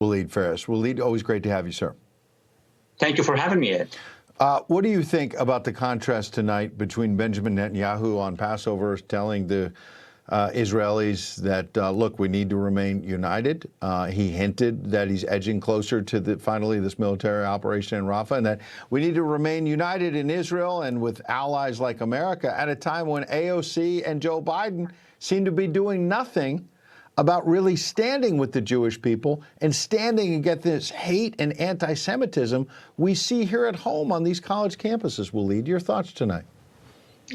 Walid Phares. Walid, always great to have you, sir. Thank you for having me, Ed. What do you think about the contrast tonight between Benjamin Netanyahu on Passover telling the Israelis that, look, we need to remain united? He hinted that he's edging closer to finally this military operation in Rafah, and that we need to remain united in Israel and with allies like America at a time when AOC and Joe Biden seem to be doing nothing about really standing with the Jewish people and standing against this hate and anti-Semitism we see here at home on these college campuses. Walid, your thoughts tonight?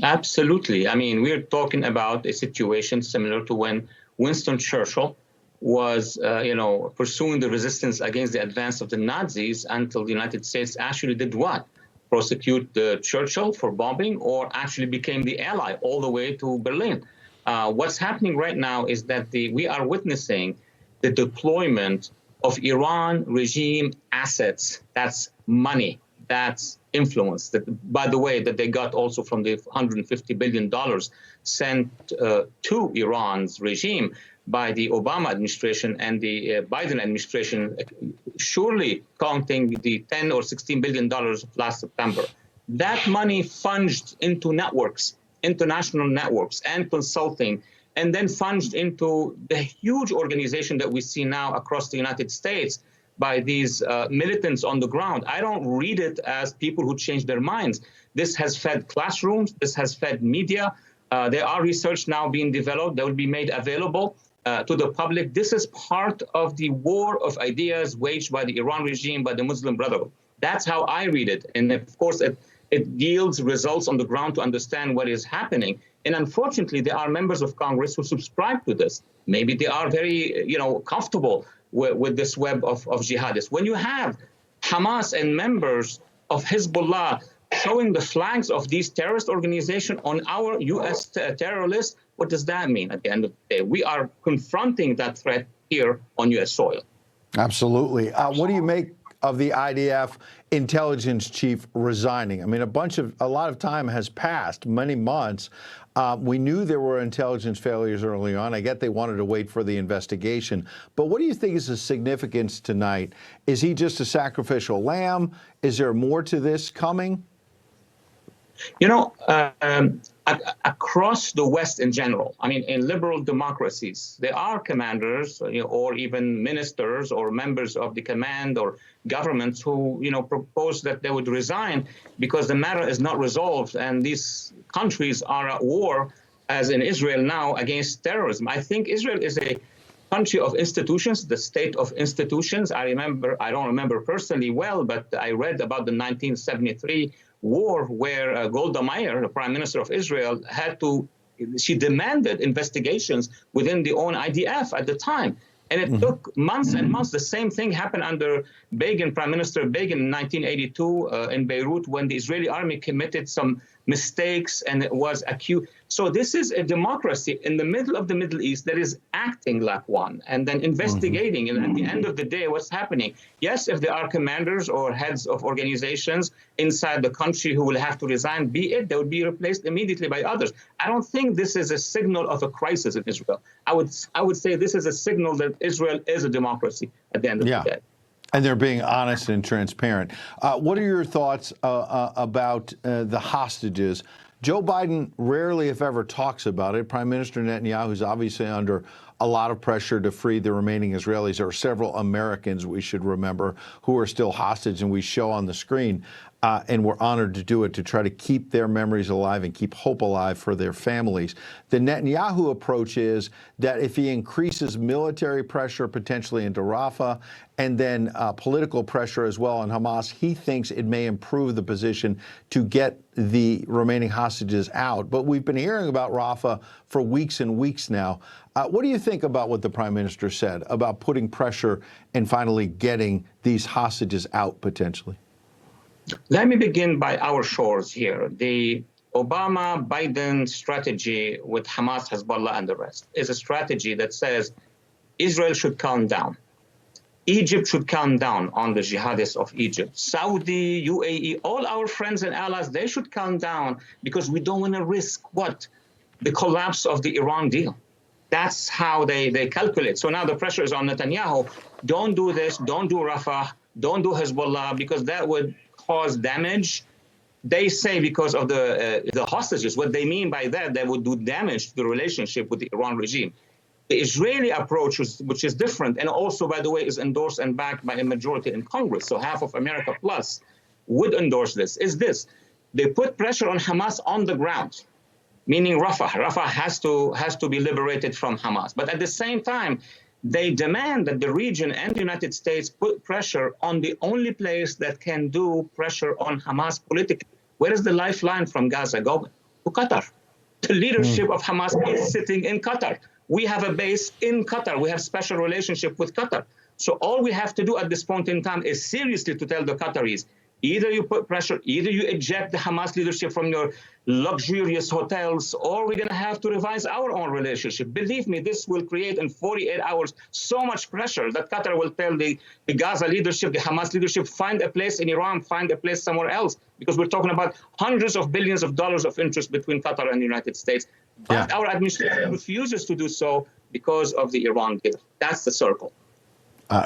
Absolutely. I mean, we're talking about a situation similar to when Winston Churchill was, pursuing the resistance against the advance of the Nazis until the United States actually did what? Prosecute Churchill for bombing, or actually became the ally all the way to Berlin. What's happening right now is that we are witnessing the deployment of Iran regime assets. That's money, that's influence, that, by the way, that they got also from the $150 billion sent to Iran's regime by the Obama administration and the Biden administration, surely counting the $10 or $16 billion of last September. That money funged into networks, international networks and consulting, and then funged into the huge organization that we see now across the United States by these militants on the ground. I don't read it as people who change their minds. This has fed classrooms. This has fed media. There are research now being developed that will be made available to the public. This is part of the war of ideas waged by the Iran regime, by the Muslim Brotherhood. That's how I read it. And of course, it yields results on the ground to understand what is happening. And unfortunately, there are members of Congress who subscribe to this. Maybe they are very, comfortable with this web of jihadists. When you have Hamas and members of Hezbollah showing the flags of these terrorist organizations on our U.S. terror list, what does that mean at the end of the day? We are confronting that threat here on U.S. soil. Absolutely. What do you make of the IDF intelligence chief resigning? I mean, a lot of time has passed, many months. We knew there were intelligence failures early on. I get they wanted to wait for the investigation. But what do you think is the significance tonight? Is he just a sacrificial lamb? Is there more to this coming? Across the West in general, I mean, in liberal democracies, there are commanders, or even ministers or members of the command or governments who, propose that they would resign because the matter is not resolved and these countries are at war, as in Israel now, against terrorism. I think Israel is a country of institutions, the state of institutions. I don't remember personally well, but I read about the 1973 war where Golda Meir, the prime minister of Israel, she demanded investigations within the own IDF at the time. And it took months and months. The same thing happened under Prime Minister Begin in 1982 in Beirut, when the Israeli army committed some mistakes and it was accused. So this is a democracy in the middle of the Middle East that is acting like one and then investigating. And at the end of the day, what's happening? Yes, if there are commanders or heads of organizations inside the country who will have to resign, they would be replaced immediately by others. I don't think this is a signal of a crisis in Israel. I would say this is a signal that Israel is a democracy at the end of the day. And they're being honest and transparent. What are your thoughts about the hostages? Joe Biden rarely, if ever, talks about it. Prime Minister Netanyahu is obviously under a lot of pressure to free the remaining Israelis. There are several Americans, we should remember, who are still hostage, and we show on the screen. And we're honored to do it, to try to keep their memories alive and keep hope alive for their families. The Netanyahu approach is that if he increases military pressure potentially into Rafah and then political pressure as well on Hamas, he thinks it may improve the position to get the remaining hostages out. But we've been hearing about Rafah for weeks and weeks now. What do you think about what the Prime Minister said about putting pressure and finally getting these hostages out potentially? Let me begin by our shores here. The Obama-Biden strategy with Hamas, Hezbollah, and the rest is a strategy that says Israel should calm down. Egypt should calm down on the jihadists of Egypt. Saudi, UAE, all our friends and allies, they should calm down because we don't want to risk what? The collapse of the Iran deal. That's how they calculate. So now the pressure is on Netanyahu. Don't do this. Don't do Rafah. Don't do Hezbollah, because that would cause damage. They say because of the hostages. What they mean by that, they would do damage to the relationship with the Iran regime. The Israeli approach, which is different, and also, by the way, is endorsed and backed by a majority in Congress, so half of America plus would endorse this, is this. They put pressure on Hamas on the ground, meaning Rafah. Rafah has to be liberated from Hamas. But at the same time, they demand that the region and the United States put pressure on the only place that can do pressure on Hamas politically. Where is the lifeline from Gaza going? To Qatar. The leadership of Hamas is sitting in Qatar. We have a base in Qatar. We have special relationship with Qatar. So all we have to do at this point in time is seriously to tell the Qataris, either you put pressure, either you eject the Hamas leadership from your luxurious hotels, or we're going to have to revise our own relationship. Believe me, this will create in 48 hours so much pressure that Qatar will tell the Gaza leadership, the Hamas leadership, find a place in Iran, find a place somewhere else, because we're talking about hundreds of billions of dollars of interest between Qatar and the United States. But our administration refuses to do so because of the Iran deal. That's the circle.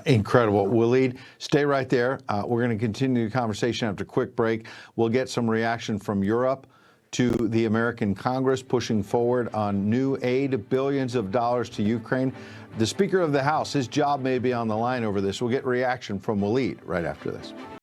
Incredible. Walid, stay right there. We're going to continue the conversation after a quick break. We'll get some reaction from Europe to the American Congress pushing forward on new aid, billions of dollars to Ukraine. The Speaker of the House, his job may be on the line over this. We'll get reaction from Walid right after this.